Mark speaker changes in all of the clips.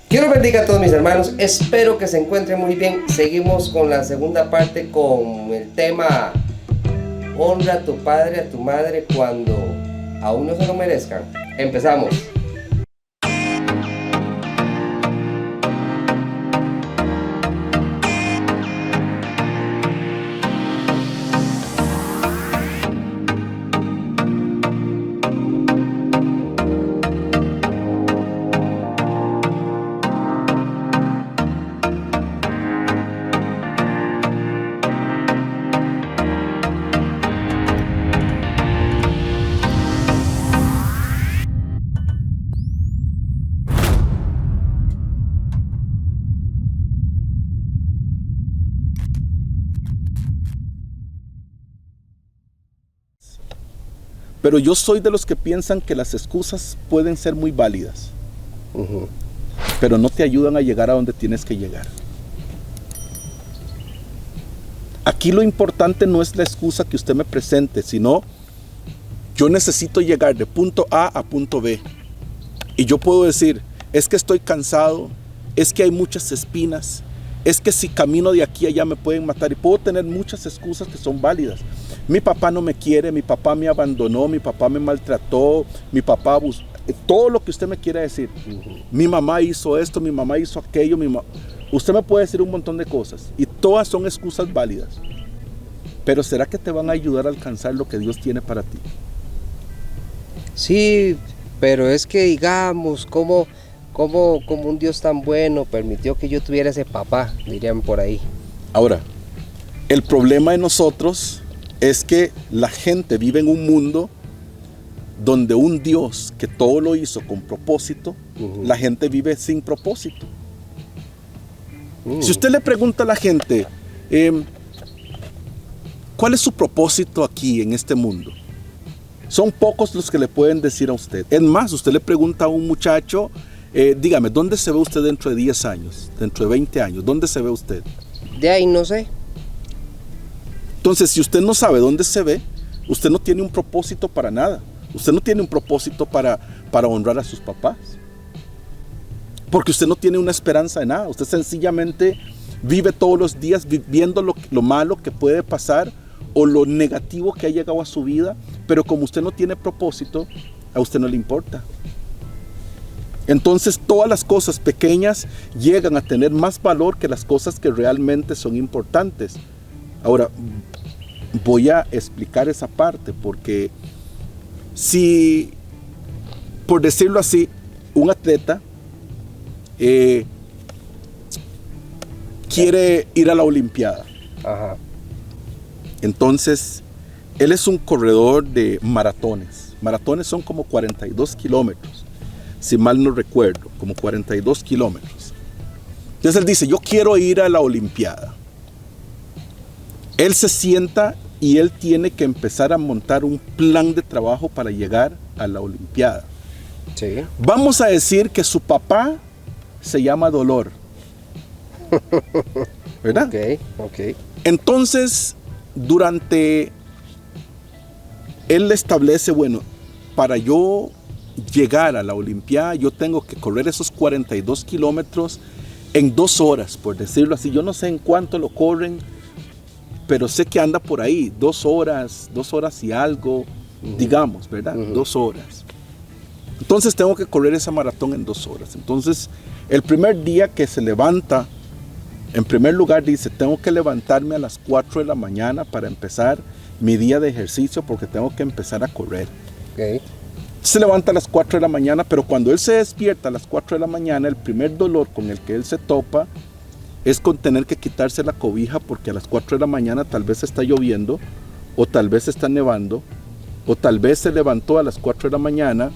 Speaker 1: Dios los bendiga a todos mis hermanos, espero que se encuentren muy bien. Seguimos con la segunda parte con el tema honra a tu padre, a tu madre cuando aún no se lo merezcan. Empezamos.
Speaker 2: Pero yo soy de los que piensan que las excusas pueden ser muy válidas, pero no te ayudan a llegar a donde tienes que llegar. Aquí lo importante no es la excusa que usted me presente, sino yo necesito llegar de punto A a punto B. Y yo puedo decir, es que estoy cansado, es que hay muchas espinas, es que si camino de aquí a allá me pueden matar. Y puedo tener muchas excusas que son válidas. Mi papá no me quiere, mi papá me abandonó, mi papá me maltrató, mi papá abusó, todo lo que usted me quiera decir. Mi mamá hizo esto, mi mamá hizo aquello, usted me puede decir un montón de cosas y todas son excusas válidas. Pero ¿será que te van a ayudar a alcanzar lo que Dios tiene para ti?
Speaker 1: Sí, pero es que digamos, como un Dios tan bueno permitió que yo tuviera ese papá, dirían por ahí.
Speaker 2: Ahora, el problema de nosotros es que la gente vive en un mundo donde un Dios que todo lo hizo con propósito, la gente vive sin propósito. Si usted le pregunta a la gente, ¿cuál es su propósito aquí en este mundo? Son pocos los que le pueden decir a usted. Es más, usted le pregunta a un muchacho, dígame, ¿dónde se ve usted dentro de 10 años? Dentro de 20 años, ¿dónde se ve usted?
Speaker 1: De ahí no sé.
Speaker 2: Entonces, si usted no sabe dónde se ve, usted no tiene un propósito para nada. Usted no tiene un propósito para honrar a sus papás. Porque usted no tiene una esperanza de nada. Usted sencillamente vive todos los días viendo lo malo que puede pasar o lo negativo que ha llegado a su vida. Pero como usted no tiene propósito, a usted no le importa. Entonces todas las cosas pequeñas llegan a tener más valor que las cosas que realmente son importantes. Ahora, voy a explicar esa parte porque si, por decirlo así, un atleta quiere ir a la Olimpiada, entonces él es un corredor de maratones. Maratones son como 42 kilómetros, si mal no recuerdo, como 42 kilómetros. Entonces él dice, yo quiero ir a la Olimpiada. Él se sienta y él tiene que empezar a montar un plan de trabajo para llegar a la Olimpiada.
Speaker 1: Sí.
Speaker 2: Vamos a decir que su papá se llama Dolor. ¿Verdad?
Speaker 1: Ok.
Speaker 2: Entonces, él le establece, bueno, para yo llegar a la Olimpiada, yo tengo que correr esos 42 kilómetros en 2 horas, por decirlo así. Yo no sé en cuánto lo corren, pero sé que anda por ahí, 2 horas y algo, digamos, ¿verdad? 2 horas. Entonces tengo que correr esa maratón en 2 horas. Entonces, el primer día que se levanta, en primer lugar dice, tengo que levantarme a las 4 de la mañana para empezar mi día de ejercicio porque tengo que empezar a correr.
Speaker 1: Okay.
Speaker 2: Se levanta a las 4 de la mañana, pero cuando él se despierta a las 4 de la mañana, el primer dolor con el que él se topa es con tener que quitarse la cobija porque a las 4 de la mañana tal vez está lloviendo o tal vez está nevando o tal vez se levantó a las 4 de la mañana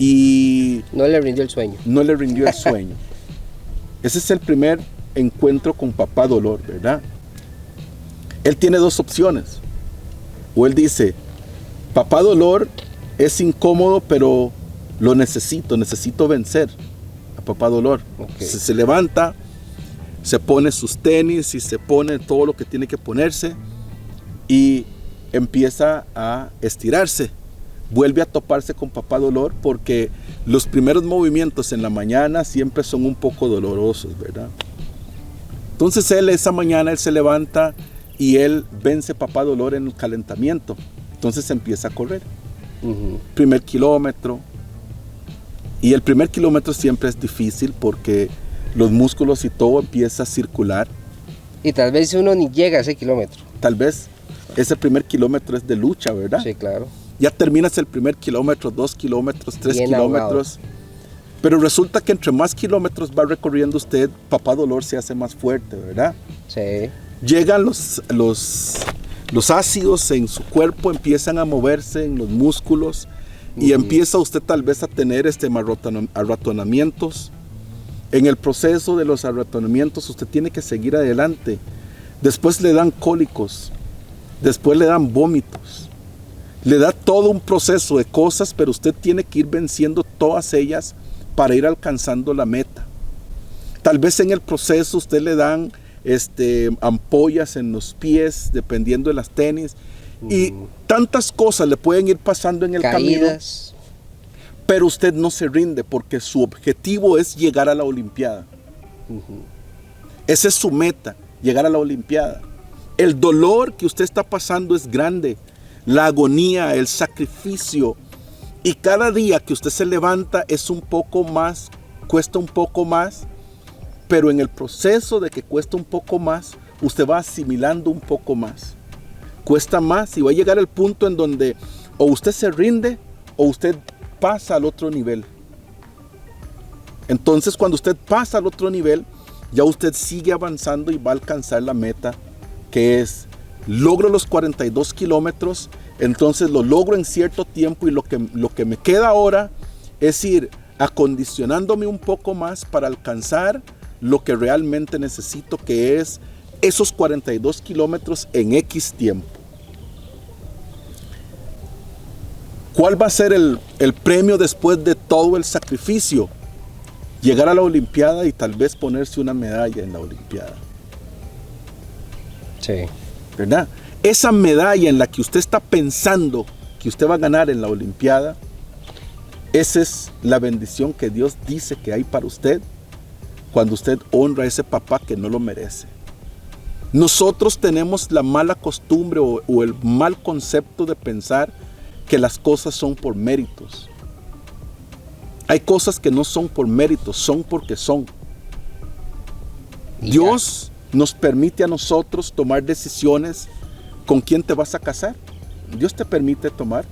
Speaker 2: y
Speaker 1: no le rindió el sueño.
Speaker 2: Ese es el primer encuentro con papá dolor, ¿verdad? Él tiene 2 opciones. O él dice, papá dolor es incómodo, pero lo necesito vencer a papá dolor.
Speaker 1: Okay.
Speaker 2: Se levanta, se pone sus tenis y se pone todo lo que tiene que ponerse y empieza a estirarse, vuelve a toparse con papá dolor, porque los primeros movimientos en la mañana siempre son un poco dolorosos, ¿verdad? Entonces esa mañana él se levanta y él vence papá dolor en el calentamiento. Entonces empieza a correr. Primer kilómetro. Y el primer kilómetro siempre es difícil porque los músculos y todo empieza a circular.
Speaker 1: Y tal vez uno ni llega a ese kilómetro.
Speaker 2: Tal vez ese primer kilómetro es de lucha, ¿verdad?
Speaker 1: Sí, claro.
Speaker 2: Ya terminas el primer kilómetro, 2 kilómetros, 3
Speaker 1: Bien
Speaker 2: kilómetros.
Speaker 1: ahogado.
Speaker 2: Pero resulta que entre más kilómetros va recorriendo usted, papá dolor se hace más fuerte, ¿verdad?
Speaker 1: Sí.
Speaker 2: Llegan los ácidos en su cuerpo, empiezan a moverse en los músculos y empieza usted tal vez a tener arratonamientos. En el proceso de los arratonamientos usted tiene que seguir adelante. Después le dan cólicos, después le dan vómitos. Le da todo un proceso de cosas, pero usted tiene que ir venciendo todas ellas para ir alcanzando la meta. Tal vez en el proceso usted le dan ampollas en los pies, dependiendo de las tenis, y tantas cosas le pueden ir pasando en el
Speaker 1: Caídas.
Speaker 2: camino, pero usted no se rinde porque su objetivo es llegar a la Olimpiada. Esa es su meta, llegar a la Olimpiada. El dolor que usted está pasando es grande, la agonía, el sacrificio, y cada día que usted se levanta es un poco más, cuesta un poco más, pero en el proceso de que cuesta un poco más, usted va asimilando un poco más. Cuesta más y va a llegar al punto en donde o usted se rinde o usted pasa al otro nivel. Entonces cuando usted pasa al otro nivel, ya usted sigue avanzando y va a alcanzar la meta, que es, logro los 42 kilómetros, entonces lo logro en cierto tiempo y lo que me queda ahora es ir acondicionándome un poco más para alcanzar lo que realmente necesito, que es esos 42 kilómetros en X tiempo. ¿Cuál va a ser el premio después de todo el sacrificio? Llegar a la Olimpiada y tal vez ponerse una medalla en la Olimpiada.
Speaker 1: Sí.
Speaker 2: ¿Verdad? Esa medalla en la que usted está pensando que usted va a ganar en la Olimpiada, esa es la bendición que Dios dice que hay para usted cuando usted honra a ese papá que no lo merece. Nosotros tenemos la mala costumbre o el mal concepto de pensar que las cosas son por méritos. Hay cosas que no son por méritos, son porque son. Dios nos permite a nosotros tomar decisiones. ¿Con quién te vas a casar? Dios te permite tomar,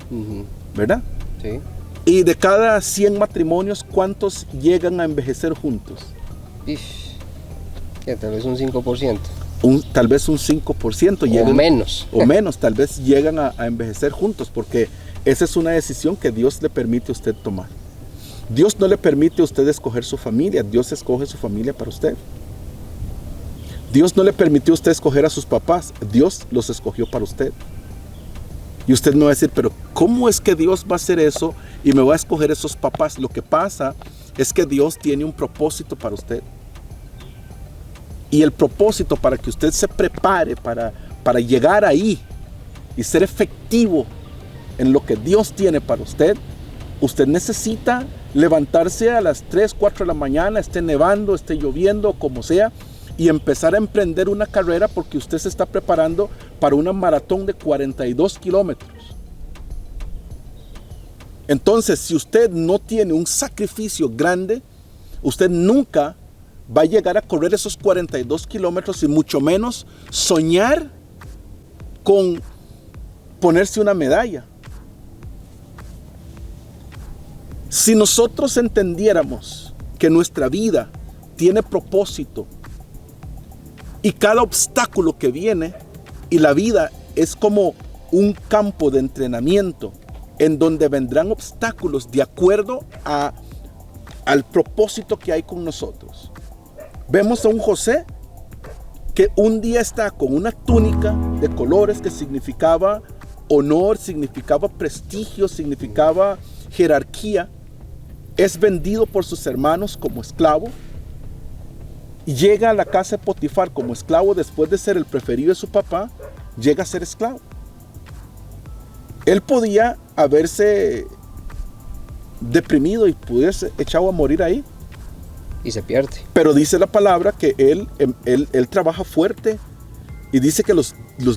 Speaker 2: ¿verdad?
Speaker 1: Sí.
Speaker 2: Y de cada 100 matrimonios, ¿cuántos llegan a envejecer juntos?
Speaker 1: Ya, tal vez un 5%.
Speaker 2: Tal vez un 5% llegan,
Speaker 1: o menos.
Speaker 2: O menos, tal vez llegan a envejecer juntos, porque esa es una decisión que Dios le permite a usted tomar. Dios no le permite a usted escoger su familia, Dios escoge su familia para usted. Dios no le permitió a usted escoger a sus papás, Dios los escogió para usted. Y usted me va a decir, pero ¿cómo es que Dios va a hacer eso y me va a escoger esos papás? Lo que pasa es que Dios tiene un propósito para usted. Y el propósito para que usted se prepare para llegar ahí y ser efectivo en lo que Dios tiene para usted, usted necesita levantarse a las 3, 4 de la mañana, esté nevando, esté lloviendo, como sea, y empezar a emprender una carrera porque usted se está preparando para una maratón de 42 kilómetros. Entonces, si usted no tiene un sacrificio grande, usted nunca va a llegar a correr esos 42 kilómetros y mucho menos soñar con ponerse una medalla. Si nosotros entendiéramos que nuestra vida tiene propósito y cada obstáculo que viene, y la vida es como un campo de entrenamiento en donde vendrán obstáculos de acuerdo al propósito que hay con nosotros. Vemos a un José que un día está con una túnica de colores que significaba honor, significaba prestigio, significaba jerarquía. Es vendido por sus hermanos como esclavo y llega a la casa de Potifar como esclavo. Después de ser el preferido de su papá, llega a ser esclavo. Él podía haberse deprimido y pudiese echado a morir ahí.
Speaker 1: Y se pierde.
Speaker 2: Pero dice la palabra que él trabaja fuerte. Y dice que los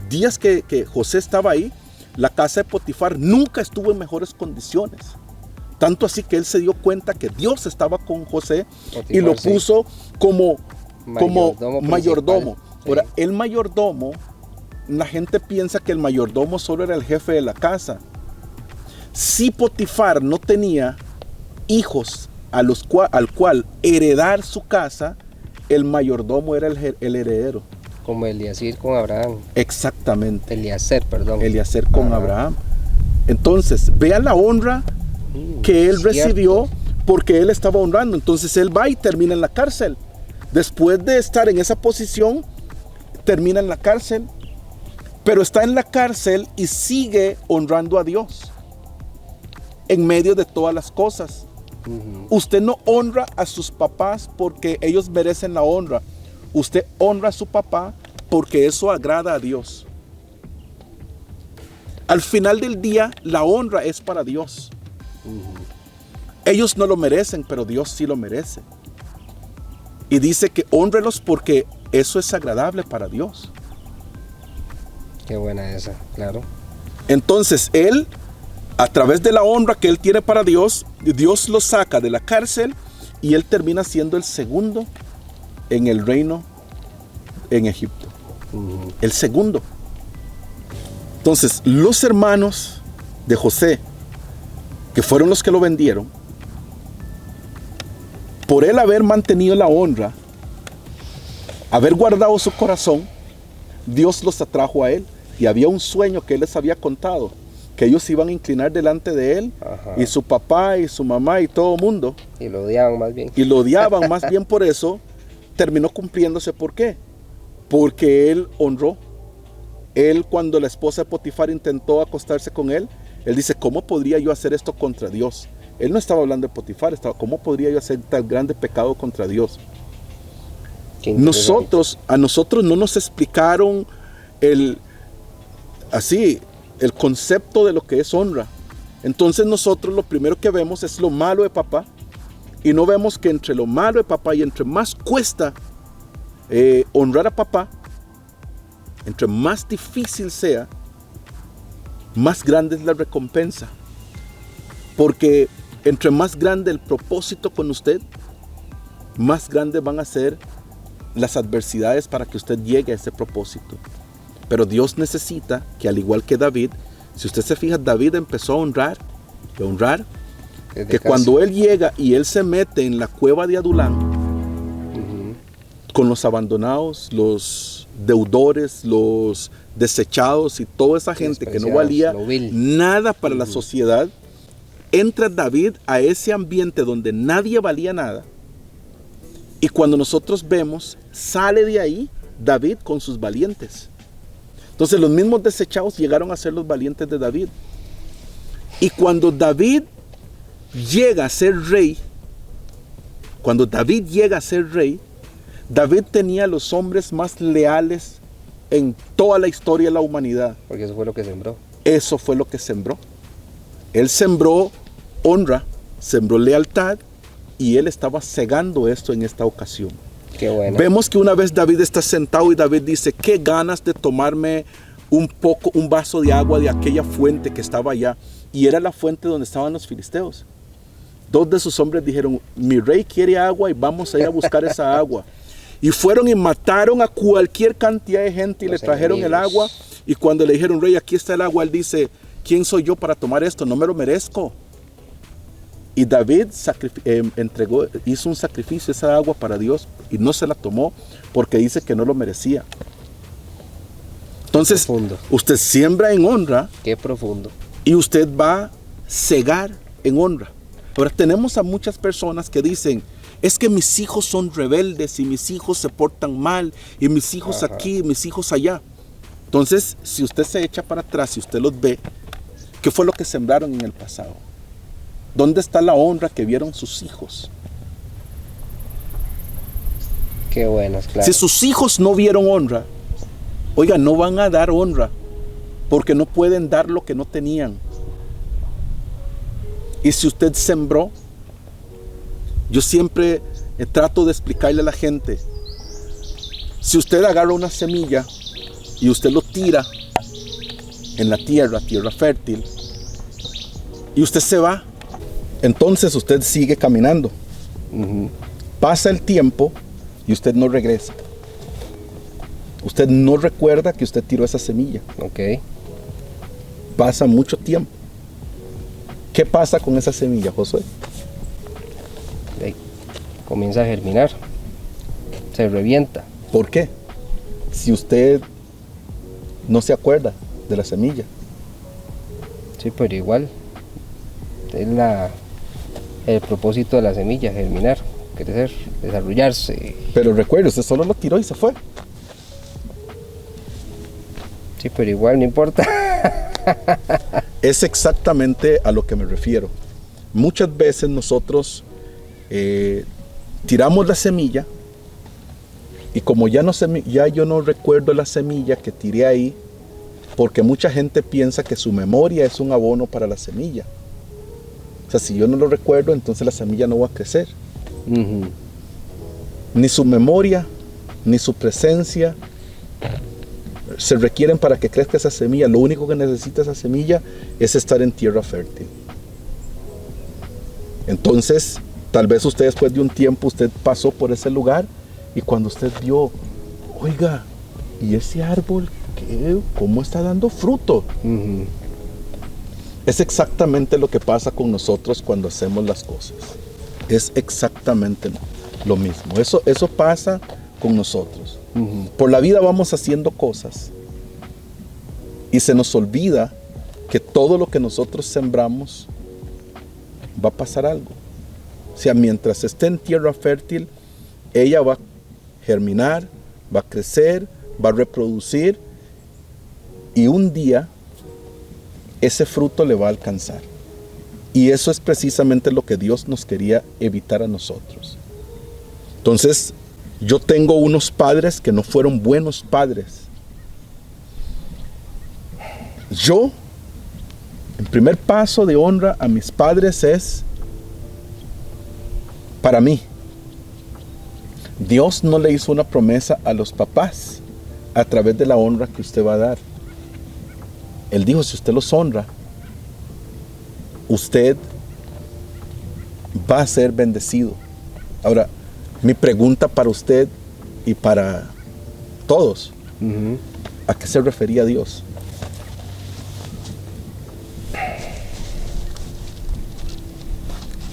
Speaker 2: días que José estaba ahí, la casa de Potifar nunca estuvo en mejores condiciones. Tanto así que él se dio cuenta que Dios estaba con José Potifar, y lo puso como mayordomo. Sí. Ahora, el mayordomo, la gente piensa que el mayordomo solo era el jefe de la casa. Si Potifar no tenía hijos al cual heredar su casa, el mayordomo era el heredero.
Speaker 1: Como Eliezer con Abraham.
Speaker 2: Exactamente.
Speaker 1: Eliezer
Speaker 2: con Abraham. Entonces, vean la honra que él recibió porque él estaba honrando. Entonces él va y termina en la cárcel. Después de estar en esa posición, termina en la cárcel. Pero está en la cárcel y sigue honrando a Dios en medio de todas las cosas. Usted no honra a sus papás porque ellos merecen la honra. Usted honra a su papá porque eso agrada a Dios. Al final del día, la honra es para Dios. Ellos no lo merecen, pero Dios sí lo merece. Y dice que honrelos porque eso es agradable para Dios.
Speaker 1: Qué buena esa, claro.
Speaker 2: Entonces él, a través de la honra que él tiene para Dios, Dios lo saca de la cárcel y él termina siendo el segundo en el reino en Egipto. El segundo. Entonces, los hermanos de José, que fueron los que lo vendieron, por él haber mantenido la honra, haber guardado su corazón, Dios los atrajo a él. Y había un sueño que él les había contado, que ellos iban a inclinar delante de él. Ajá. Y su papá y su mamá y todo el mundo.
Speaker 1: Y lo odiaban más bien.
Speaker 2: Y lo odiaban más bien por eso. Terminó cumpliéndose. ¿Por qué? Porque él honró. Él, cuando la esposa de Potifar intentó acostarse con él, él dice, ¿cómo podría yo hacer esto contra Dios? Él no estaba hablando de Potifar, ¿cómo podría yo hacer tal grande pecado contra Dios? A nosotros no nos explicaron el concepto de lo que es honra. Entonces nosotros lo primero que vemos es lo malo de papá, y no vemos que entre lo malo de papá y entre más cuesta honrar a papá, entre más difícil sea, más grande es la recompensa. Porque entre más grande el propósito con usted, más grandes van a ser las adversidades para que usted llegue a ese propósito. Pero Dios necesita que, al igual que David, si usted se fija, David empezó a honrar, que cuando él llega y él se mete en la cueva de Adulán, con los abandonados, los deudores, los desechados y toda esa gente que no valía nada para la sociedad, entra David a ese ambiente donde nadie valía nada. Y cuando nosotros vemos, sale de ahí David con sus valientes. Entonces los mismos desechados llegaron a ser los valientes de David. Y cuando David llega a ser rey, David tenía los hombres más leales en toda la historia de la humanidad.
Speaker 1: Porque eso fue lo que sembró.
Speaker 2: Eso fue lo que sembró. Él sembró honra, sembró lealtad, y él estaba cegando esto en esta ocasión.
Speaker 1: Qué bueno.
Speaker 2: Vemos que una vez David está sentado y David dice, qué ganas de tomarme un vaso de agua de aquella fuente que estaba allá. Y era la fuente donde estaban los filisteos. Dos de sus hombres dijeron, mi rey quiere agua y vamos a ir a buscar esa agua. Y fueron y mataron a cualquier cantidad de gente y le trajeron el agua. Y cuando le dijeron, rey, aquí está el agua, él dice, ¿quién soy yo para tomar esto? No me lo merezco. Y David hizo un sacrificio, esa agua para Dios, y no se la tomó porque dice que no lo merecía. Entonces, usted siembra en honra.
Speaker 1: Qué profundo.
Speaker 2: Y usted va a cegar en honra. Ahora, tenemos a muchas personas que dicen, es que mis hijos son rebeldes y mis hijos se portan mal y mis hijos aquí y mis hijos allá. Entonces, si usted se echa para atrás y usted los ve, ¿qué fue lo que sembraron en el pasado? ¿Dónde está la honra que vieron sus hijos?
Speaker 1: Qué buenas, claro.
Speaker 2: Si sus hijos no vieron honra, oiga, no van a dar honra. porque no pueden dar lo que no tenían. Y si usted sembró, yo siempre trato de explicarle a la gente, si usted agarra una semilla y usted lo tira en la tierra fértil, y usted se va, entonces usted sigue caminando. Pasa el tiempo y usted no regresa. Usted no recuerda que usted tiró esa semilla.
Speaker 1: Ok.
Speaker 2: Pasa mucho tiempo. ¿Qué pasa con esa semilla, Josué?
Speaker 1: Comienza a germinar. Se revienta.
Speaker 2: ¿Por qué? Si usted no se acuerda de la semilla.
Speaker 1: Sí, pero igual es el propósito de la semilla, germinar, crecer, desarrollarse.
Speaker 2: Pero recuerde, usted solo lo tiró y se fue.
Speaker 1: Sí, pero igual no importa.
Speaker 2: Es exactamente a lo que me refiero. Muchas veces nosotros tiramos la semilla y como ya yo no recuerdo la semilla que tiré ahí, porque mucha gente piensa que su memoria es un abono para la semilla. O sea, si yo no lo recuerdo, entonces la semilla no va a crecer. Ni su memoria, ni su presencia se requieren para que crezca esa semilla. Lo único que necesita esa semilla es estar en tierra fértil. Entonces, tal vez usted después de un tiempo, usted pasó por ese lugar y cuando usted vio, oiga, ¿y ese árbol cómo está dando fruto? Es exactamente lo que pasa con nosotros cuando hacemos las cosas. Es exactamente lo mismo. Eso pasa con nosotros. Por la vida vamos haciendo cosas y se nos olvida que todo lo que nosotros sembramos va a pasar algo. O sea, mientras esté en tierra fértil, ella va a germinar, va a crecer, va a reproducir y un día ese fruto le va a alcanzar. Y eso es precisamente lo que Dios nos quería evitar a nosotros. Entonces, yo tengo unos padres que no fueron buenos padres. Yo, el primer paso de honra a mis padres es para mí. Dios no le hizo una promesa a los papás a través de la honra que usted va a dar. Él dijo, si usted los honra, usted va a ser bendecido. Ahora, mi pregunta para usted y para todos, ¿a qué se refería Dios?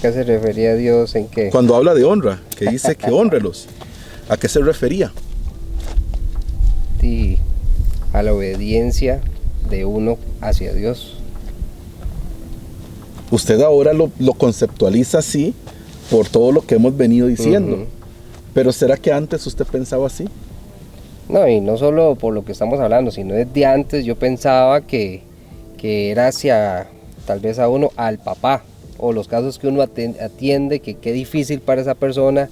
Speaker 1: ¿Qué se refería Dios en qué?
Speaker 2: Cuando habla de honra, que dice que honrelos, ¿a qué se refería?
Speaker 1: Sí, a la obediencia de uno hacia Dios.
Speaker 2: Usted ahora lo conceptualiza así por todo lo que hemos venido diciendo. Pero ¿será que antes usted pensaba así?
Speaker 1: No, y no solo por lo que estamos hablando, sino desde antes yo pensaba que era hacia, tal vez a uno, al papá, o los casos que uno atiende, que qué difícil para esa persona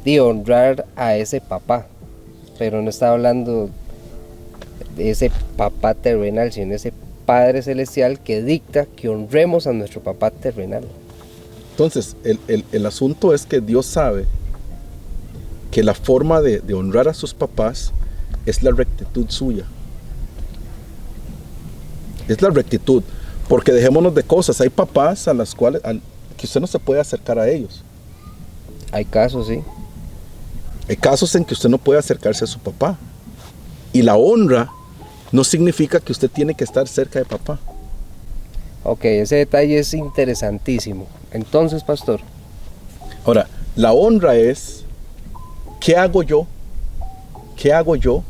Speaker 1: de honrar a ese papá. Pero no está hablando de ese papá terrenal, sino ese Padre Celestial que dicta que honremos a nuestro papá terrenal.
Speaker 2: Entonces, el asunto es que Dios sabe que la forma de honrar a sus papás es la rectitud suya. Es la rectitud. Porque dejémonos de cosas. Hay papás a las cuales que usted no se puede acercar a ellos.
Speaker 1: Hay casos, sí.
Speaker 2: Hay casos en que usted no puede acercarse a su papá. Y la honra no significa que usted tiene que estar cerca de papá.
Speaker 1: Ok, ese detalle es interesantísimo. Entonces, pastor.
Speaker 2: Ahora, la honra es, ¿qué hago yo? ¿Qué hago yo?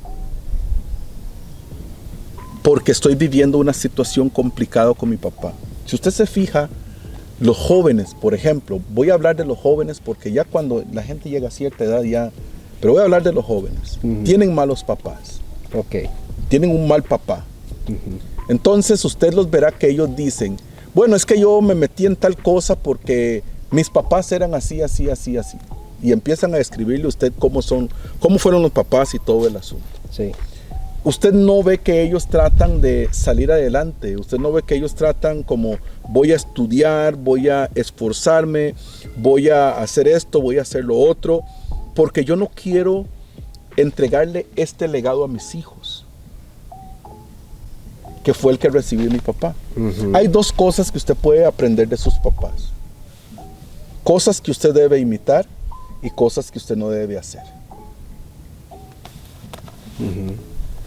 Speaker 2: Porque estoy viviendo una situación complicada con mi papá. Si usted se fija, los jóvenes, por ejemplo, voy a hablar de los jóvenes porque ya cuando la gente llega a cierta edad ya, pero voy a hablar de los jóvenes. Tienen malos papás.
Speaker 1: Ok.
Speaker 2: Tienen un mal papá. Entonces usted los verá que ellos dicen, bueno, es que yo me metí en tal cosa porque mis papás eran así, así, así, así. Y empiezan a describirle a usted cómo fueron los papás y todo el asunto.
Speaker 1: Sí.
Speaker 2: usted no ve que ellos tratan de salir adelante, usted no ve que ellos tratan como voy a estudiar, voy a esforzarme, voy a hacer esto, voy a hacer lo otro, porque yo no quiero entregarle este legado a mis hijos, que fue el que recibí de mi papá. Hay dos cosas que usted puede aprender de sus papás. Cosas que usted debe imitar y cosas que usted no debe hacer.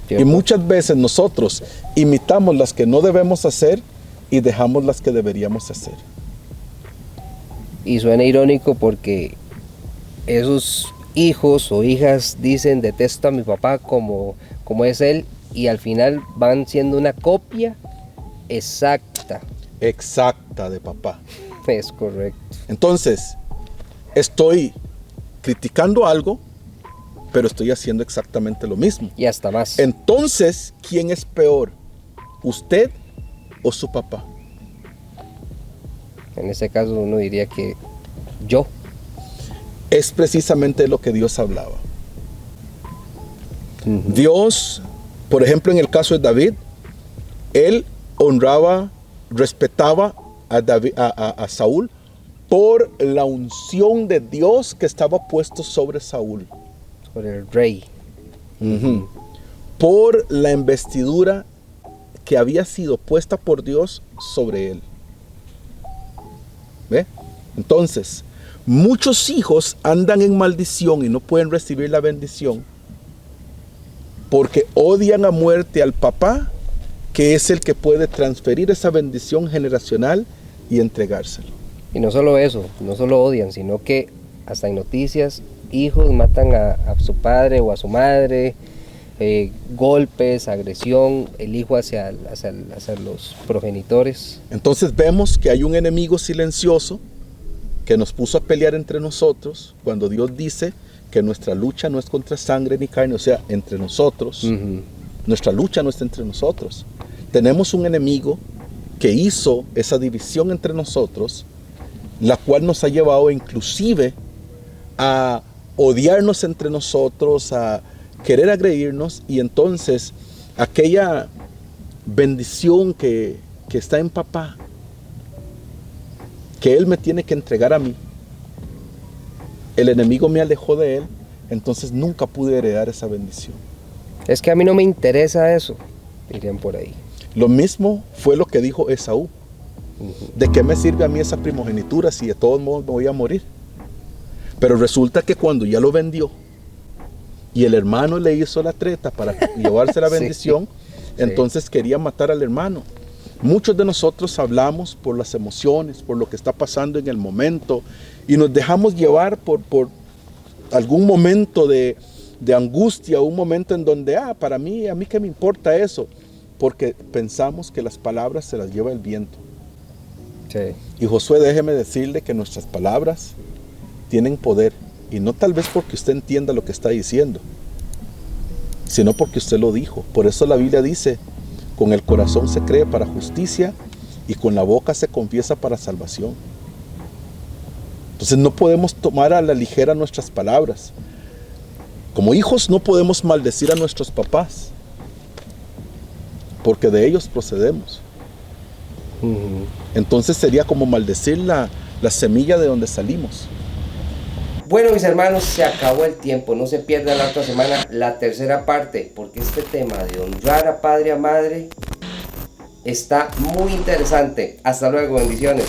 Speaker 2: Y muchas veces nosotros imitamos las que no debemos hacer y dejamos las que deberíamos hacer.
Speaker 1: Y suena irónico porque esos hijos o hijas dicen detesto a mi papá como es él, y al final van siendo una copia exacta
Speaker 2: de papá.
Speaker 1: Es correcto.
Speaker 2: Entonces, estoy criticando algo, pero estoy haciendo exactamente lo mismo.
Speaker 1: Y hasta más.
Speaker 2: Entonces, ¿quién es peor? ¿Usted o su papá?
Speaker 1: En ese caso uno diría que yo.
Speaker 2: Es precisamente lo que Dios hablaba. Dios, por ejemplo, en el caso de David, él honraba, respetaba a Saúl por la unción de Dios que estaba puesto sobre Saúl.
Speaker 1: Por el rey.
Speaker 2: Por la investidura que había sido puesta por Dios sobre él. ¿Ve? Entonces, muchos hijos andan en maldición y no pueden recibir la bendición porque odian a muerte al papá, que es el que puede transferir esa bendición generacional y entregárselo.
Speaker 1: Y no solo eso, no solo odian, sino que hasta en noticias, hijos matan a su padre o a su madre, golpes, agresión, el hijo hacia los progenitores.
Speaker 2: Entonces vemos que hay un enemigo silencioso que nos puso a pelear entre nosotros, cuando Dios dice que nuestra lucha no es contra sangre ni carne, o sea, entre nosotros. Nuestra lucha no está entre nosotros. Tenemos un enemigo que hizo esa división entre nosotros, la cual nos ha llevado inclusive a odiarnos entre nosotros, a querer agredirnos, y entonces aquella bendición que está en papá, que él me tiene que entregar a mí, el enemigo me alejó de él, entonces nunca pude heredar esa bendición.
Speaker 1: Es que a mí no me interesa eso, dirían por ahí.
Speaker 2: Lo mismo fue lo que dijo Esaú. ¿De qué me sirve a mí esa primogenitura si de todos modos me voy a morir? Pero resulta que cuando ya lo vendió y el hermano le hizo la treta para llevarse la bendición, entonces quería matar al hermano. Muchos de nosotros hablamos por las emociones, por lo que está pasando en el momento, y nos dejamos llevar por algún momento de angustia, un momento en donde, a mí qué me importa eso, porque pensamos que las palabras se las lleva el viento.
Speaker 1: Sí.
Speaker 2: Y Josué, déjeme decirle que nuestras palabras tienen poder, y no tal vez porque usted entienda lo que está diciendo, sino porque usted lo dijo. Por eso la Biblia dice: con el corazón se cree para justicia y con la boca se confiesa para salvación. Entonces no podemos tomar a la ligera nuestras palabras. Como hijos no podemos maldecir a nuestros papás, porque de ellos procedemos. Entonces sería como maldecir la semilla de donde salimos.
Speaker 1: Bueno, mis hermanos, se acabó el tiempo. No se pierda la otra semana la tercera parte, porque este tema de honrar a padre y a madre está muy interesante. Hasta luego, bendiciones.